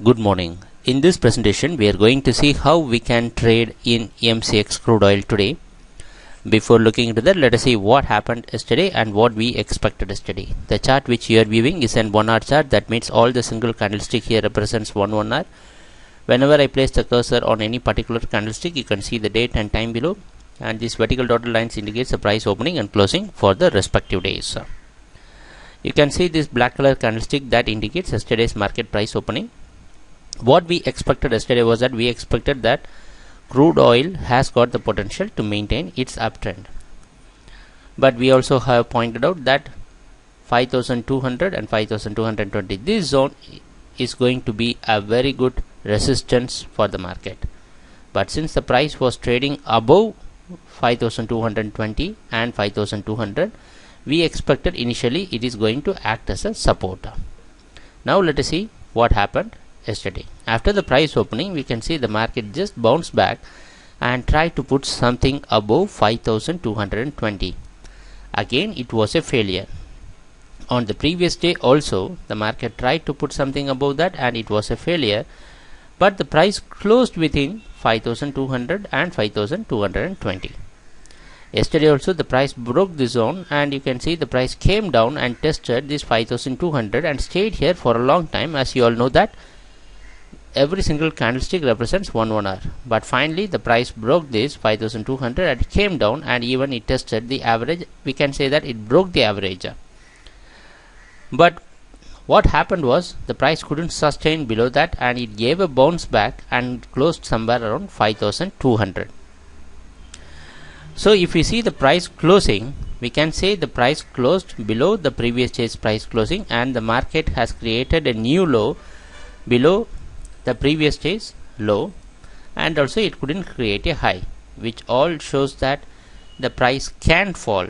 Good morning. In this presentation, we are going to see how we can trade in MCX crude oil today. Before looking into that, let us see what happened yesterday and what we expected yesterday. The chart which you are viewing is an 1 hour chart. That means all the single candlestick here represents 1 hour. Whenever I place the cursor on any particular candlestick, you can see the date and time below, and these vertical dotted lines indicates the price opening and closing for the respective days. You can see this black color candlestick that indicates yesterday's market price opening. What we expected yesterday was that we expected that crude oil has got the potential to maintain its uptrend, but we also have pointed out that 5200 and 5220, this zone is going to be a very good resistance for the market. But since the price was trading above 5220 and 5200, we expected initially it is going to act as a support. Now let us see what happened yesterday. After the price opening, we can see the market just bounced back and tried to put something above 5220. Again, it was a failure. On the previous day also, the market tried to put something above that and it was a failure, but the price closed within 5200 and 5220. Yesterday also the price broke the zone, and you can see the price came down and tested this 5200 and stayed here for a long time. As you all know that every single candlestick represents 1 hour, but finally the price broke this 5200 and came down, and even it tested the average. We can say that it broke the average, but what happened was the price couldn't sustain below that and it gave a bounce back and closed somewhere around 5200. So if we see the price closing, we can say the price closed below the previous day's price closing, and the market has created a new low below the previous day's low, and also it couldn't create a high, which all shows that the price can fall.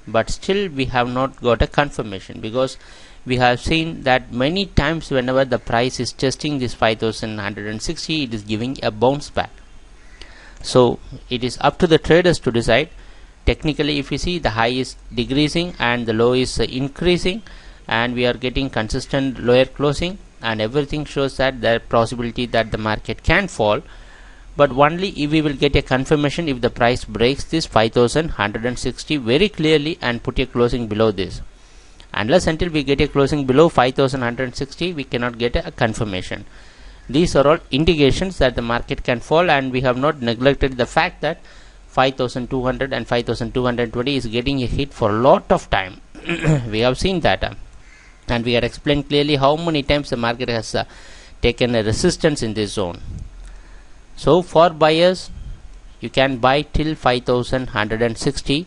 But still we have not got a confirmation, because we have seen that many times whenever the price is testing this 5160, it is giving a bounce back. So it is up to the traders to decide. Technically, if you see, the high is decreasing and the low is increasing, and we are getting consistent lower closing, and everything shows that there is possibility that the market can fall, but only if we will get a confirmation if the price breaks this 5160 very clearly and put a closing below this. Unless until we get a closing below 5160, we cannot get a confirmation. These are all indications that the market can fall, and we have not neglected the fact that 5200 and 5220 is getting a hit for a lot of time. We have seen that, and we had explained clearly how many times the market has taken a resistance in this zone. So for buyers, you can buy till 5160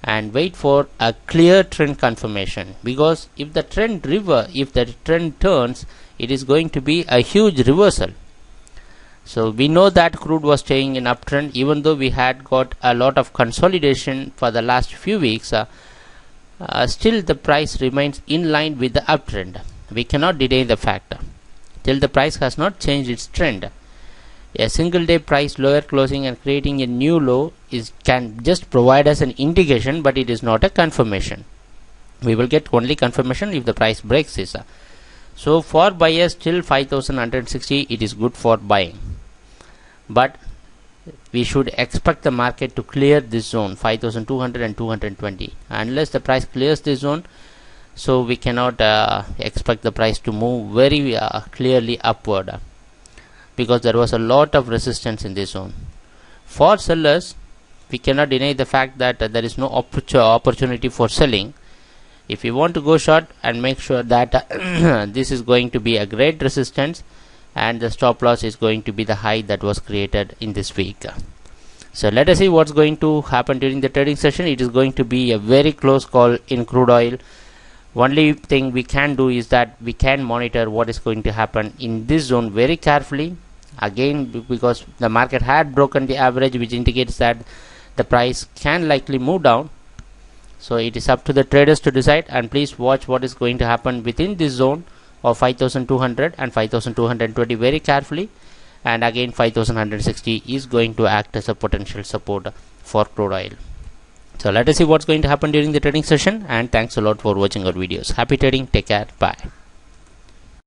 and wait for a clear trend confirmation, because if the trend turns, it is going to be a huge reversal. So we know that crude was staying in uptrend, even though we had got a lot of consolidation for the last few weeks. Still the price remains in line with the uptrend. We cannot deny the fact till the price has not changed its trend. A single day price lower closing and creating a new low can just provide us an indication, but it is not a confirmation. We will get only confirmation if the price breaks this. So for buyers till 5160, it is good for buying, but we should expect the market to clear this zone 5200 and 220. Unless the price clears this zone, so we cannot expect the price to move very clearly upward, because there was a lot of resistance in this zone. For sellers, we cannot deny the fact that there is no opportunity for selling. If you want to go short, and make sure that this is going to be a great resistance, and the stop loss is going to be the high that was created in this week. So let us see what's going to happen during the trading session. It is going to be a very close call in crude oil. Only thing we can do is that we can monitor what is going to happen in this zone very carefully. Again, because the market had broken the average, which indicates that the price can likely move down. So it is up to the traders to decide, and please watch what is going to happen within this zone of 5200 and 5220 very carefully. And again, 5160 is going to act as a potential support for crude oil. So let us see what's going to happen during the trading session, and thanks a lot for watching our videos. Happy trading, take care, bye.